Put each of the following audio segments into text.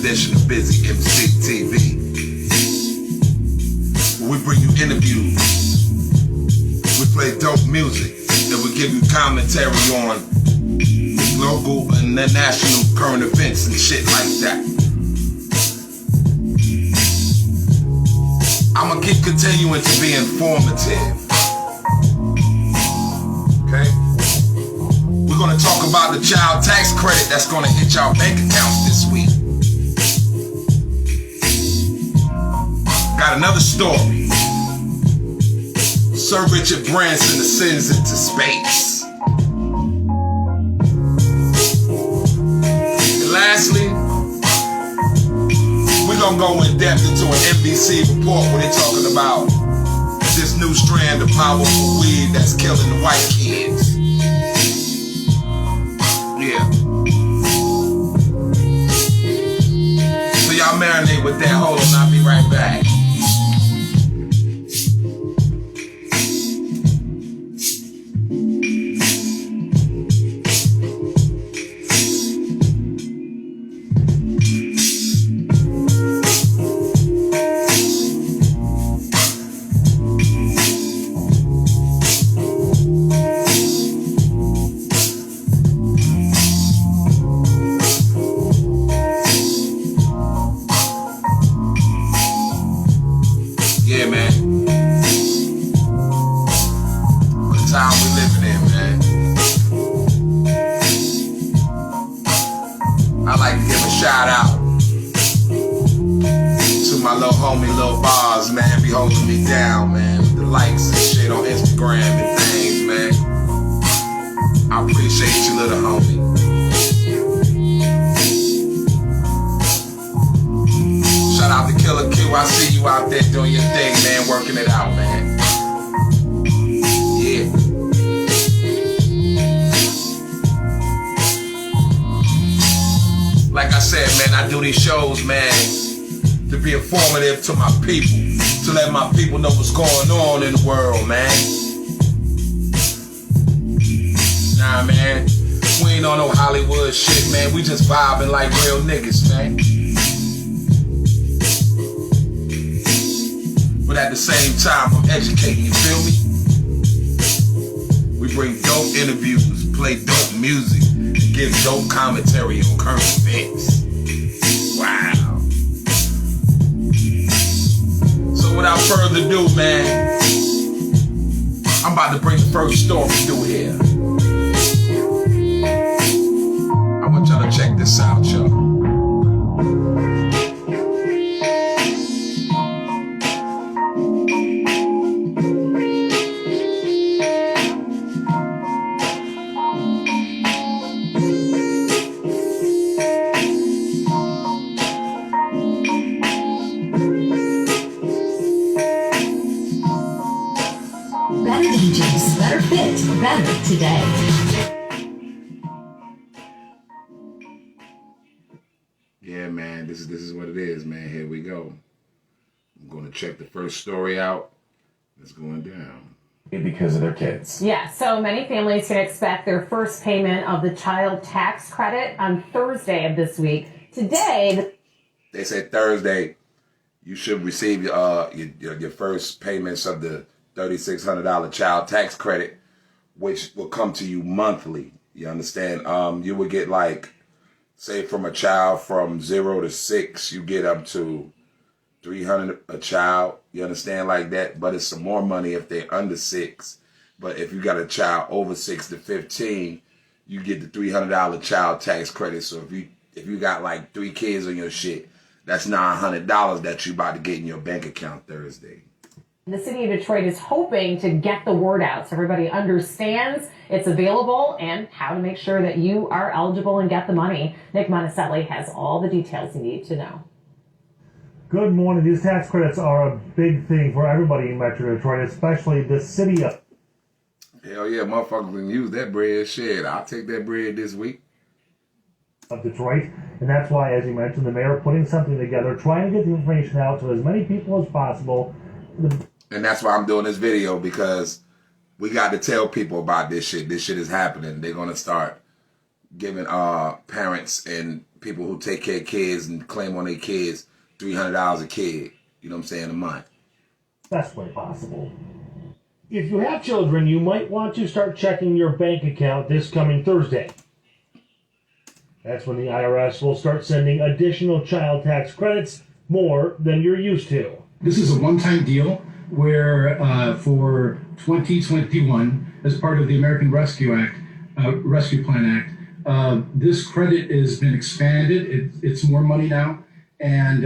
edition of Busy MC TV. We bring you interviews, we play dope music, and we give you commentary on local and national current events and shit like that. I'ma keep continuing to be informative. Okay? We're gonna talk about the child tax credit that's gonna hit y'all bank accounts this week. Got another story. Sir Richard Branson ascends into space. And lastly, we're gonna go in depth into an NBC report where they're talking about this new strand of powerful weed that's killing the white kids. Yeah. So y'all marinate with that. Hold on, I'll be right back. Yeah, man. What time we living in, man. I like to give a shout out to my little homie, Lil Bars, man. Be holding me down, man. With the likes and shit on Instagram and things, man. I appreciate you, little homie. Shout out to Killer Q. I see you out there doing your thing, man, working it out, man. Yeah. Like I said, man, I do these shows, man, to be informative to my people, to let my people know what's going on in the world, man. Nah, man, we ain't on no Hollywood shit, man. We just vibing like real niggas, man. But at the same time, I'm educating, you feel me? We bring dope interviews, play dope music, and give dope commentary on current events. Wow. So without further ado, man, I'm about to bring the first story through here. I want y'all to check this out, y'all. Better DJs, better fit, better today. Yeah, man, this is what it is, man. Here we go. I'm going to check the first story out. It's going down. Because of their kids. Yeah, so many families can expect their first payment of the child tax credit on Thursday of this week. Today, they said Thursday you should receive your first payments of the $3,600 child tax credit, which will come to you monthly. You understand? You would get, like, say from a child from 0 to 6, you get up to $300 a child. You understand, like that? But it's some more money if they're under 6. But if you got a child over 6 to 15, you get the $300 child tax credit. So if you got like 3 kids on your shit, that's $900 that you about to get in your bank account Thursday. the city of Detroit is hoping to get the word out so everybody understands it's available and how to make sure that you are eligible and get the money. Nick Monticelli has all the details you need to know. Good morning. These tax credits are a big thing for everybody in Metro Detroit, especially the city of... Hell yeah, motherfuckers can use that bread. Shit, I'll take that bread this week. ...of Detroit. And that's why, as you mentioned, the mayor putting something together, trying to get the information out to as many people as possible. And that's why I'm doing this video, because we got to tell people about this shit. This shit is happening. They're going to start giving parents and people who take care of kids and claim on their kids $300 a kid, you know what I'm saying, a month. Best way possible. If you have children, you might want to start checking your bank account this coming Thursday. That's when the IRS will start sending additional child tax credits, more than you're used to. This is a one-time deal where for 2021, as part of the American Rescue Plan Act, this credit has been expanded. It's more money now, and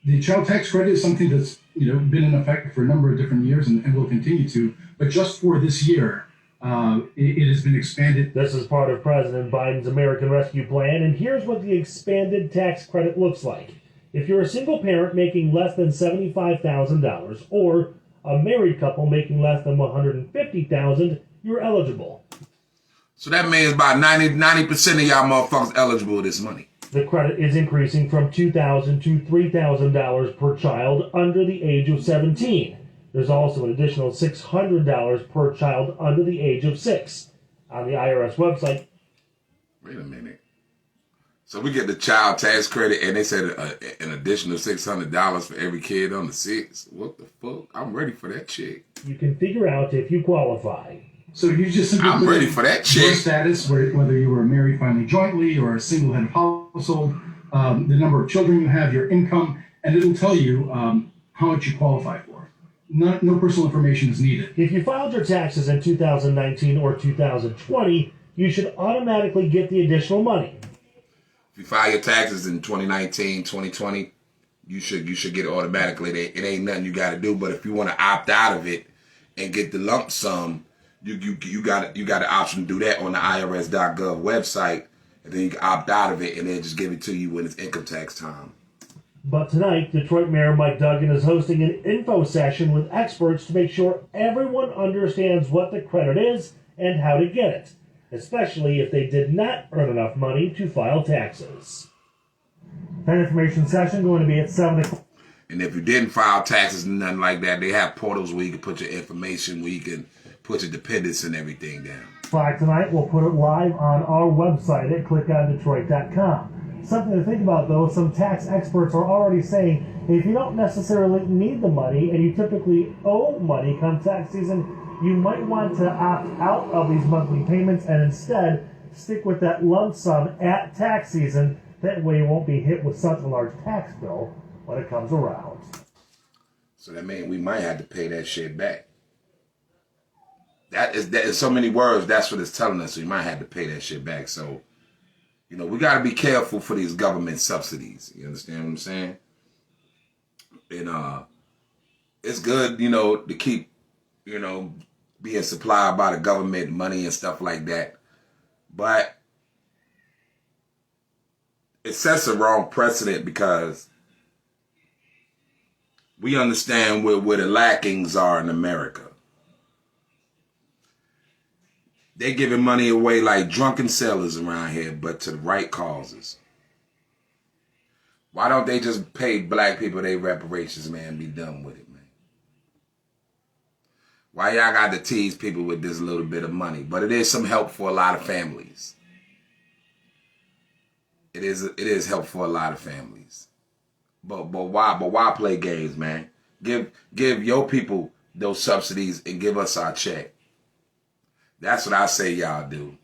the child tax credit is something that's been in effect for a number of different years and will continue to. But just for this year, it has been expanded. This is part of President Biden's American Rescue Plan, and here's what the expanded tax credit looks like. If you're a single parent making less than $75,000 or a married couple making less than $150,000, you're eligible. So that means about 90% of y'all motherfuckers eligible with this money. The credit is increasing from $2,000 to $3,000 per child under the age of 17. There's also an additional $600 per child under the age of 6. On the IRS website. Wait a minute. So we get the child tax credit, and they said an additional $600 for every kid under 6. What the fuck? I'm ready for that check. You can figure out if you qualify. So you just simply I'm ready for that check. Your status, whether you were married, family jointly, or a single head of household, the number of children you have, your income, and it'll tell you how much you qualify for. No personal information is needed. If you filed your taxes in 2019 or 2020, you should automatically get the additional money. If you file your taxes in 2019, 2020, you should get it automatically. It ain't nothing you got to do. But if you want to opt out of it and get the lump sum, you got the option to do that on the IRS.gov website, and then you can opt out of it and then just give it to you when it's income tax time. But tonight, Detroit Mayor Mike Duggan is hosting an info session with experts to make sure everyone understands what the credit is and how to get it, especially if they did not earn enough money to file taxes. That information session going to be at 7 o'clock. And if you didn't file taxes and nothing like that, they have portals where you can put your information, where you can put your dependents and everything down. Tonight, we'll put it live on our website at clickondetroit.com. Something to think about, though, some tax experts are already saying if you don't necessarily need the money and you typically owe money come tax season, you might want to opt out of these monthly payments and instead stick with that lump sum at tax season. That way you won't be hit with such a large tax bill when it comes around. So that means we might have to pay that shit back. That is so many words, that's what it's telling us. So you might have to pay that shit back. So, we got to be careful for these government subsidies. You understand what I'm saying? And it's good, to keep, being supplied by the government money and stuff like that. But it sets a wrong precedent because we understand where the lackings are in America. They giving money away like drunken sailors around here, but to the right causes. Why don't they just pay black people their reparations, man, and be done with it, man? Why y'all got to tease people with this little bit of money? But it is some help for a lot of families. It is help for a lot of families. But why play games, man? Give your people those subsidies and give us our check. That's what I say y'all do.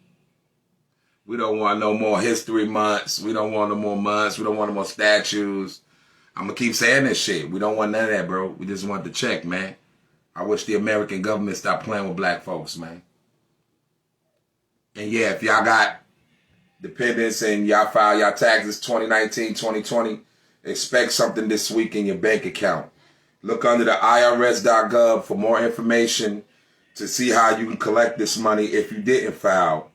We don't want no more history months. We don't want no more months. We don't want no more statues. I'm going to keep saying this shit. We don't want none of that, bro. We just want the check, man. I wish the American government stopped playing with black folks, man. And yeah, if y'all got dependents and y'all file y'all taxes 2019, 2020, expect something this week in your bank account. Look under the IRS.gov for more information to see how you can collect this money if you didn't file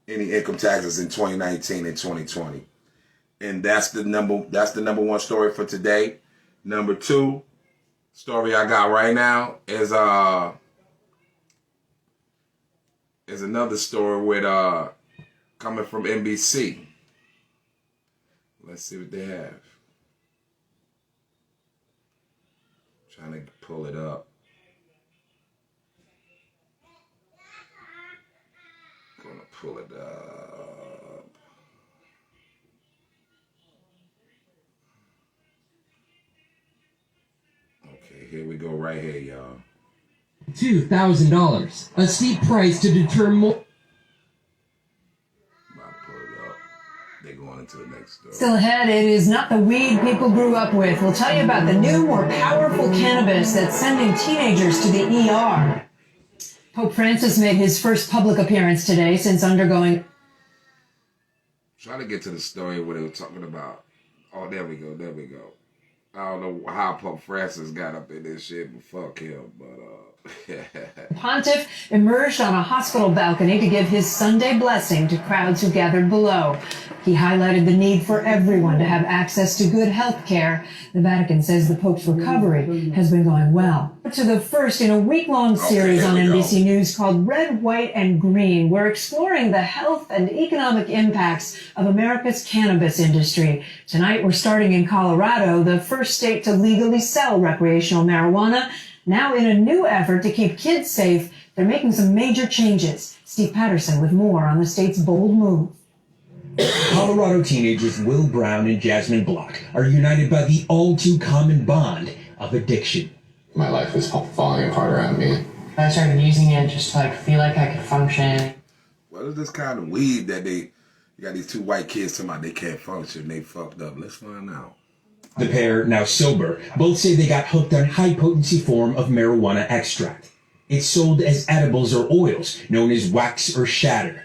any income taxes in 2019 and 2020. And that's the number one story for today. Number 2 story I got right now is another story with coming from NBC. Let's see what they have. Trying to pull it up. Gonna pull it up. Here we go right here, y'all. $2,000, a steep price to deter more. About to pull it up. They're going into the next story. Still ahead, it is not the weed people grew up with. We'll tell you about the new, more powerful cannabis that's sending teenagers to the ER. Pope Francis made his first public appearance today since undergoing... Try to get to the story where they were talking about. Oh, there we go. There we go. I don't know how Pope Francis got up in this shit, but fuck him. But Pontiff emerged on a hospital balcony to give his Sunday blessing to crowds who gathered below. He highlighted the need for everyone to have access to good health care. The Vatican says the Pope's recovery has been going well. To the first in a week-long series on NBC News called Red, White, and Green, we're exploring the health and economic impacts of America's cannabis industry. Tonight, we're starting in Colorado, the first state to legally sell recreational marijuana. Now, in a new effort to keep kids safe, they're making some major changes. Steve Patterson with more on the state's bold move. Colorado teenagers Will Brown and Jasmine Block are united by the all-too-common bond of addiction. My life was falling apart around me. I started using it just to feel like I could function. what is this kind of weed that you got these two white kids talking about they can't function, they fucked up? Let's find out. The pair, now sober, both say they got hooked on high-potency form of marijuana extract. It's sold as edibles or oils, known as wax or shatter.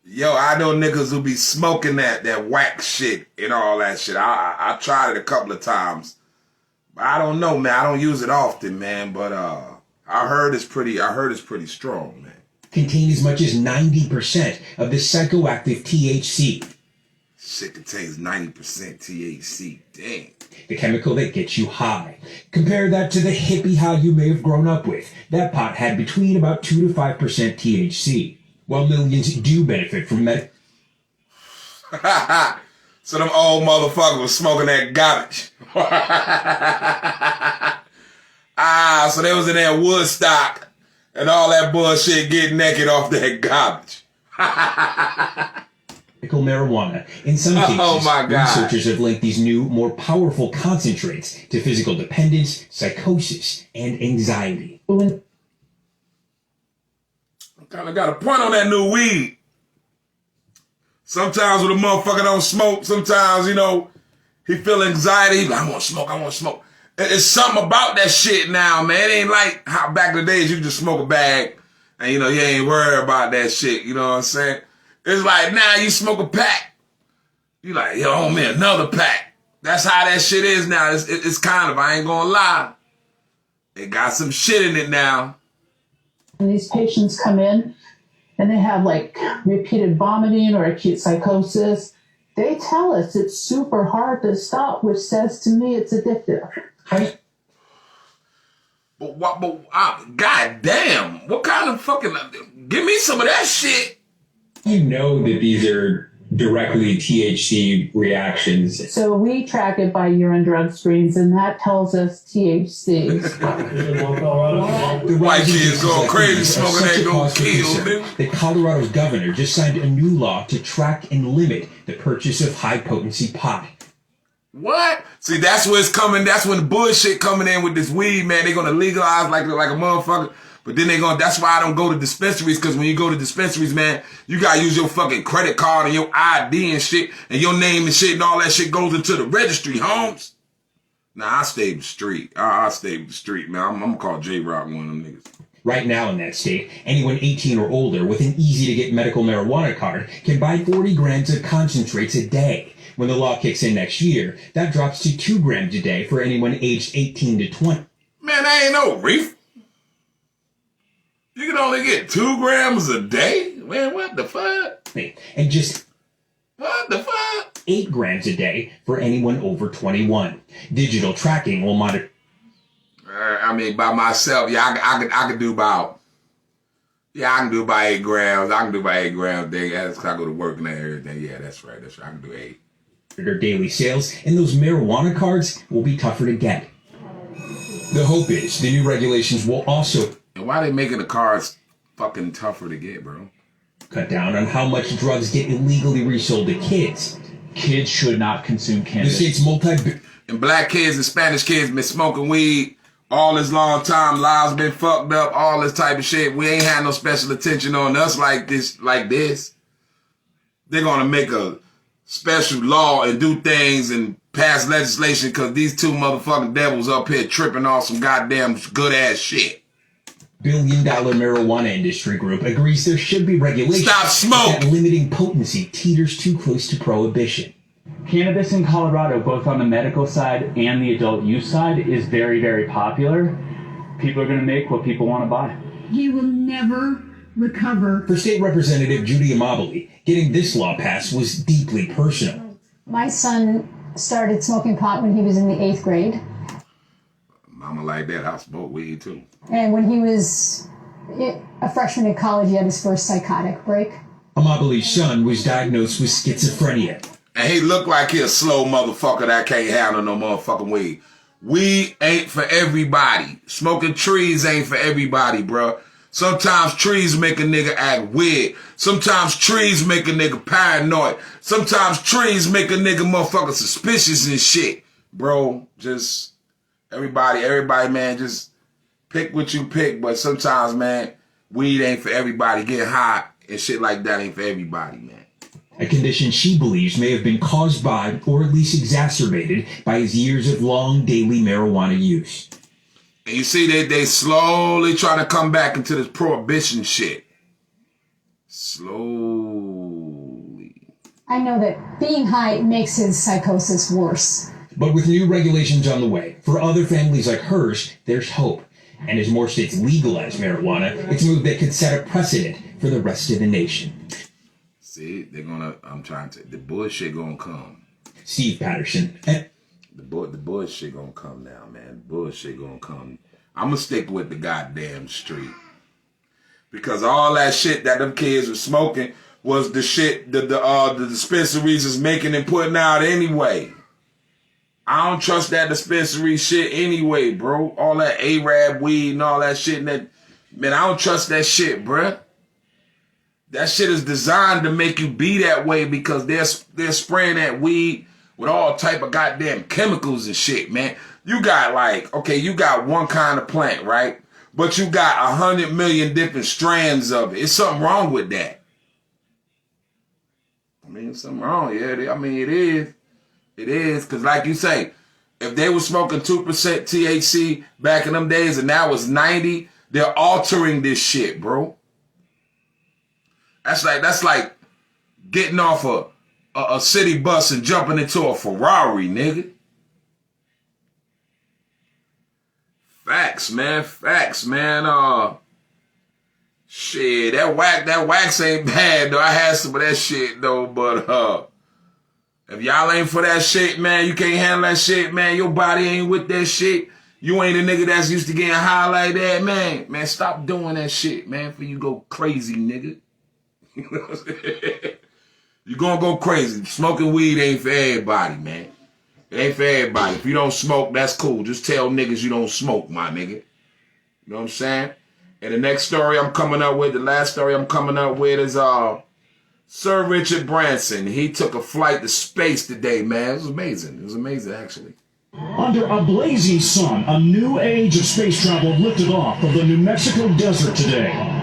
Yo, I know niggas who be smoking that wax shit and all that shit. I tried it a couple of times. But I don't know, man. I don't use it often, man. But I heard it's pretty strong, man. Contain as much as 90% of the psychoactive THC. Shit contains 90% THC. Damn. The chemical that gets you high. Compare that to the hippie high you may have grown up with. That pot had between about 2 to 5% THC. While millions do benefit from So them old motherfuckers was smoking that garbage. So they was in that Woodstock and all that bullshit, getting naked off that garbage. marijuana. In some cases, researchers have linked these new, more powerful concentrates to physical dependence, psychosis, and anxiety. Kind of got a point on that new weed. Sometimes when a motherfucker don't smoke, sometimes, he feel anxiety. He be like, I want to smoke. It's something about that shit now, man. It ain't like how back in the days you could just smoke a bag and, you ain't worried about that shit. You know what I'm saying? It's like now you smoke a pack. You like, yo, I want me another pack. That's how that shit is now. It's kind of, I ain't gonna lie. It got some shit in it now. And these patients come in and they have repeated vomiting or acute psychosis. They tell us it's super hard to stop, which says to me it's addictive. But God damn, what kind of fucking, give me some of that shit. You know that these are directly THC reactions. So we track it by urine drug screens, and that tells us THC. The white kids going crazy smoking that gonna kill them. The Colorado governor just signed a new law to track and limit the purchase of high-potency pot. What? See, that's where it's coming. That's when the bullshit coming in with this weed, man. They're gonna legalize like a motherfucker. But then that's why I don't go to dispensaries, because when you go to dispensaries, man, you gotta use your fucking credit card and your ID and shit, and your name and shit, and all that shit goes into the registry, Holmes. Nah, I stay with the street. I stay with the street, man. I'm gonna call J-Rock one of them niggas. Right now in that state, anyone 18 or older with an easy-to-get medical marijuana card can buy 40 grams of concentrates a day. When the law kicks in next year, that drops to 2 grams a day for anyone aged 18 to 20. Man, that ain't no reef. You can only get 2 grams a day? Man, what the fuck? And just what the fuck? 8 grams a day for anyone over 21. Digital tracking will monitor. By myself, I could do about 8 grams. I can do about 8 grams a day. That's I go to work and everything. Yeah, that's right. I can do 8. Their daily sales, and those marijuana cards will be tougher to get. The hope is the new regulations will also... And why they making the cards fucking tougher to get, bro? Cut down on how much drugs get illegally resold to kids. Kids should not consume cannabis. The state's And black kids and Spanish kids been smoking weed all this long time, lives been fucked up, all this type of shit. We ain't had no special attention on us like this. They're gonna make a special law and do things and pass legislation because these two motherfucking devils up here tripping off some goddamn good ass shit. Billion-dollar marijuana industry group agrees there should be regulation. Stop smoking! That limiting potency teeters too close to prohibition. Cannabis in Colorado, both on the medical side and the adult use side, is very, very popular. People are going to make what people want to buy. He will never recover. For State Representative Judy Amabile, getting this law passed was deeply personal. My son started smoking pot when he was in the 8th grade. Mama like that, I smoke weed too. And when he was a freshman in college, he had his first psychotic break. Amabile's son was diagnosed with schizophrenia. And he looked like he a slow motherfucker that can't handle no motherfucking weed. Weed ain't for everybody. Smoking trees ain't for everybody, bro. Sometimes trees make a nigga act weird. Sometimes trees make a nigga paranoid. Sometimes trees make a nigga motherfucker suspicious and shit. Bro, just everybody, man, just pick what you pick. But sometimes, man, weed ain't for everybody. Getting high and shit like that ain't for everybody, man. A condition she believes may have been caused by, or at least exacerbated, by his years of long daily marijuana use. And you see they slowly trying to come back into this prohibition shit. Slowly. I know that being high makes his psychosis worse. But with new regulations on the way, for other families like hers, there's hope. And as more states legalize marijuana, it's a move that could set a precedent for the rest of the nation. See, the bullshit gonna come. Steve Patterson. The bullshit gonna come now, man. The bullshit gonna come. I'm gonna stick with the goddamn street. Because all that shit that them kids were smoking was the shit the dispensaries is making and putting out anyway. I don't trust that dispensary shit anyway, bro. All that Arab weed and all that shit. And that, man, I don't trust that shit, bruh. That shit is designed to make you be that way because they're spraying that weed with all type of goddamn chemicals and shit, man. You got you got one kind of plant, right? But you got 100 million different strands of it. It's something wrong with that. I mean, something wrong. Yeah, I mean, it is. It is. Because like you say, if they were smoking 2% THC back in them days and now it's 90, they're altering this shit, bro. That's like getting off a city bus and jumping into a Ferrari, nigga. Facts, man. Shit, that wax ain't bad though. I had some of that shit though, but if y'all ain't for that shit, man, you can't handle that shit, man. Your body ain't with that shit. You ain't a nigga that's used to getting high like that, man. Man, stop doing that shit, man, before you go crazy, nigga. You know what I'm saying? You're gonna go crazy. Smoking weed ain't for everybody, man. It ain't for everybody. If you don't smoke, that's cool. Just tell niggas you don't smoke, my nigga. You know what I'm saying? And the next story I'm coming up with, the last story I'm coming up with is Sir Richard Branson. He took a flight to space today, man. It was amazing. It was amazing, actually. Under a blazing sun, a new age of space travel lifted off of the New Mexico desert today.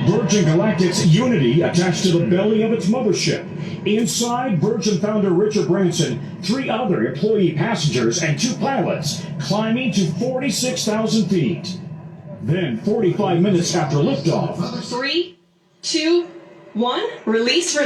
Virgin Galactic's Unity attached to the belly of its mothership. Inside, Virgin founder Richard Branson, 3 other employee passengers, and 2 pilots climbing to 46,000 feet. Then, 45 minutes after liftoff, 3, 2, 1, release.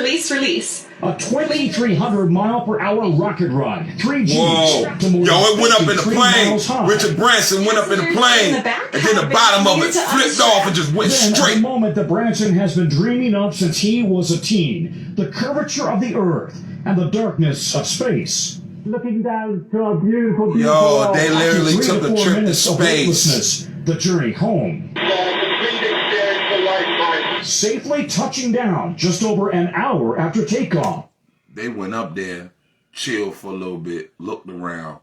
a 2,300 mile per hour rocket ride. 3G. Whoa. Yo, it went up in the plane. Richard Branson went up in the plane. And then the bottom of it flipped off and just went straight. The moment that Branson has been dreaming of since he was a teen. The curvature of the Earth and the darkness of space. Looking down to a beautiful Yo, they literally took a trip to space. The journey home. Safely touching down just over an hour after takeoff. They went up there, chilled for a little bit, looked around,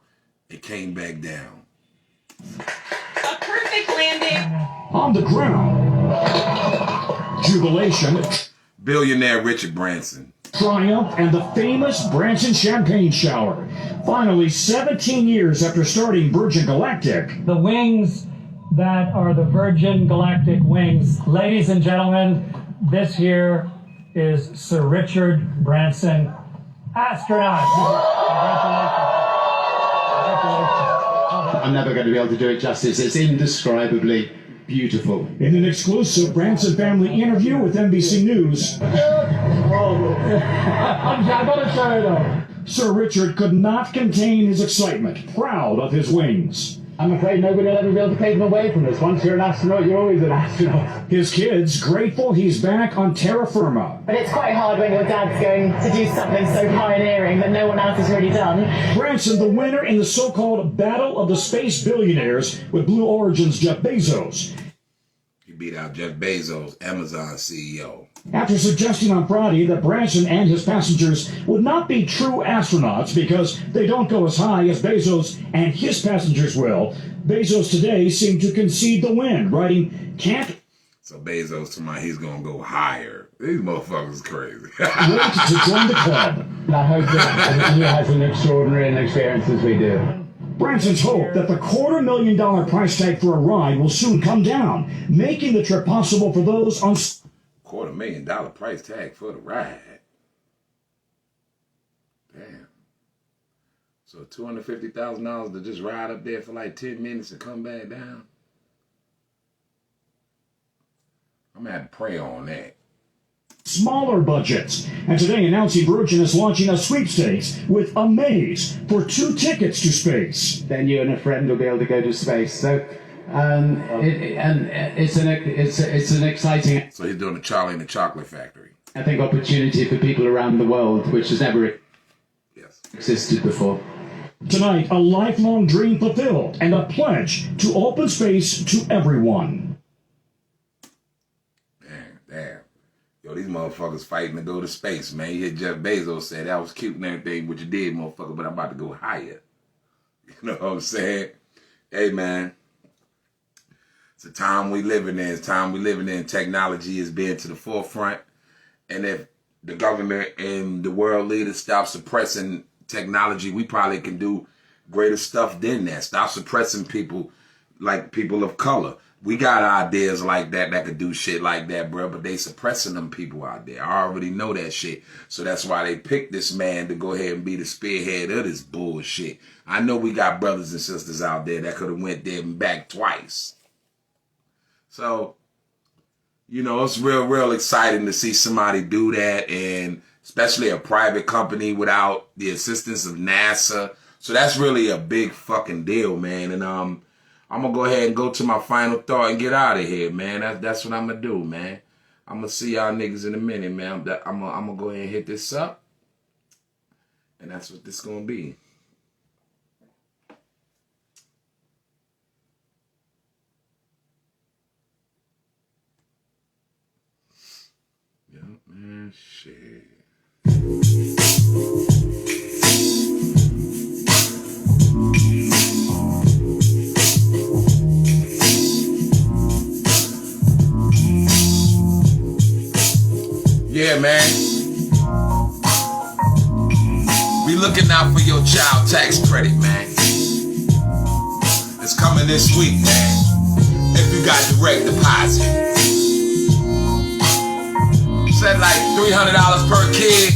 and came back down. A perfect landing. On the ground. Jubilation. Billionaire Richard Branson. Triumph and the famous Branson Champagne Shower. Finally, 17 years after starting Virgin Galactic. The wings that are the Virgin Galactic wings. Ladies and gentlemen, this here is Sir Richard Branson, astronaut. I'm never going to be able to do it justice. It's indescribably beautiful. In an exclusive Branson family interview with NBC News, I'm going to show you though. Sir Richard could not contain his excitement, proud of his wings. I'm afraid nobody will ever be able to take them away from us. Once you're an astronaut, you're always an astronaut. His kids grateful he's back on terra firma. But it's quite hard when your dad's going to do something so pioneering that no one else has really done. Branson, the winner in the so-called Battle of the Space Billionaires with Blue Origin's Jeff Bezos. He beat out Jeff Bezos, Amazon CEO. After suggesting on Friday that Branson and his passengers would not be true astronauts because they don't go as high as Bezos and his passengers will, Bezos today seemed to concede the win, writing, "Can't So Bezos tonight, he's gonna go higher. These motherfuckers crazy. wait to join the club." I hope that he has an extraordinary experience as we do. Branson's hope that the $250,000 price tag for a ride will soon come down, making the trip possible for those on $250,000 price tag for the ride. Damn. So $250,000 to just ride up there for like 10 minutes and come back down. I'm gonna have to pray on that. smaller budgets. And today announcing Virgin is launching a sweepstakes with a maze for 2 tickets to space. Then you and a friend will be able to go to space. So it's an exciting. So he's doing the Charlie and the Chocolate Factory. I think opportunity for people around the world, which has never existed before. Tonight, a lifelong dream fulfilled and a pledge to open space to everyone. Damn. Yo, these motherfuckers fighting to go to space, man. You hear Jeff Bezos say that was cute and everything, what you did, motherfucker, but I'm about to go higher. You know what I'm saying? Hey, man. It's the time we living in. It's the time we living in. Technology is being to the forefront. And if the government and the world leaders stop suppressing technology, we probably can do greater stuff than that. Stop suppressing people like people of color. We got ideas like that could do shit like that, bro, but they suppressing them people out there. I already know that shit. So that's why they picked this man to go ahead and be the spearhead of this bullshit. I know we got brothers and sisters out there that could have went there and back twice. So, you know, it's real exciting to see somebody do that, and especially a private company without the assistance of NASA. So that's really a big fucking deal, man. And I'm going to go ahead and go to my final thought and get out of here, man. That's what I'm going to do, man. I'm going to see y'all niggas in a minute, man. I'm going to go ahead and hit this up. And that's what this going to be. Yeah, man, shit. Yeah, man. We looking out for your child tax credit, man. It's coming this week, man. If you got direct deposit. Said like $300 per kid.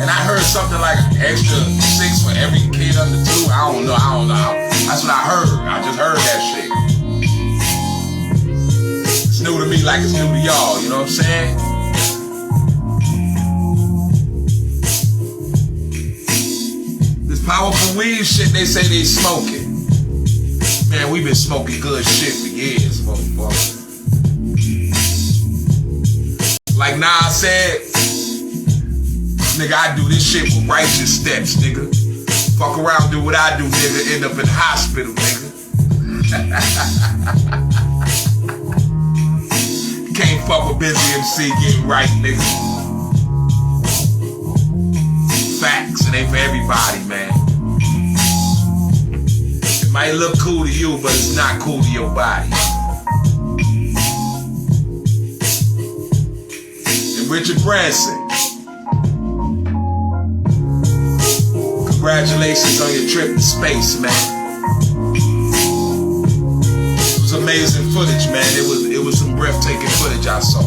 And I heard something like an extra 6 for every kid under 2. I don't know. That's what I heard. I just heard that shit. It's new to me like it's new to y'all, you know what I'm saying? This powerful weed shit they say they smoking. Man, we been smoking good shit for years, motherfucker. Like Nas said, nigga, I do this shit with righteous steps, nigga. Fuck around, do what I do, nigga. End up in the hospital, nigga. Can't fuck with busy MC getting right, nigga. Facts, it ain't for everybody, man. It might look cool to you, but it's not cool to your body. It Richard Branson. Congratulations on your trip to space, man. It was amazing footage, man. It was some breathtaking footage I saw.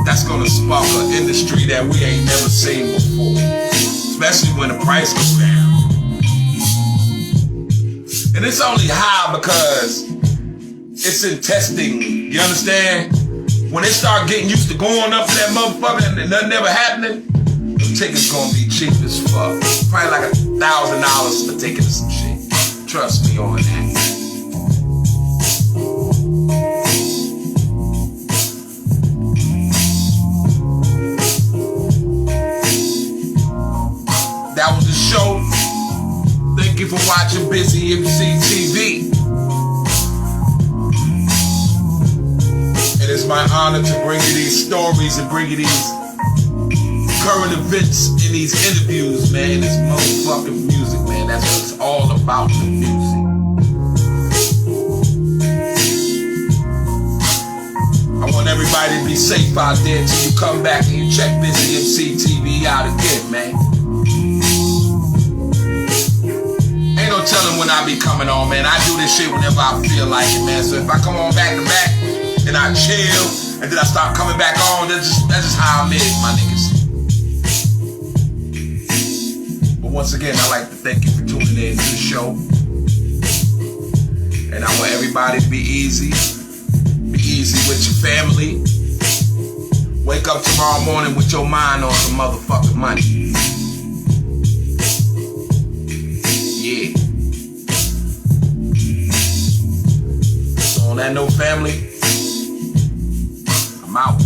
That's gonna spark an industry that we ain't never seen before, especially when the price goes down. And it's only high because it's in testing. You understand? When they start getting used to going up to that motherfucker and nothing ever happening, the ticket's gonna be cheap as fuck. Probably like $1,000 for ticket or some shit. Trust me on that. That was the show. Thank you for watching Busy MC TV. It is my honor to bring you these stories and bring you these current events in these interviews, man. This motherfucking music, man. That's what it's all about, the music. I want everybody to be safe out there until you come back and you check Busy MC TV out again, man. Ain't no telling when I be coming on, man. I do this shit whenever I feel like it, man. So if I come on back to back and I chill and then I start coming back on, that's just how I'm is, my niggas. But once again, I'd like to thank you for tuning in to the show. And I want everybody to be easy. Be easy with your family. Wake up tomorrow morning with your mind on some motherfucking money. Yeah. So on that note, family, I'm out.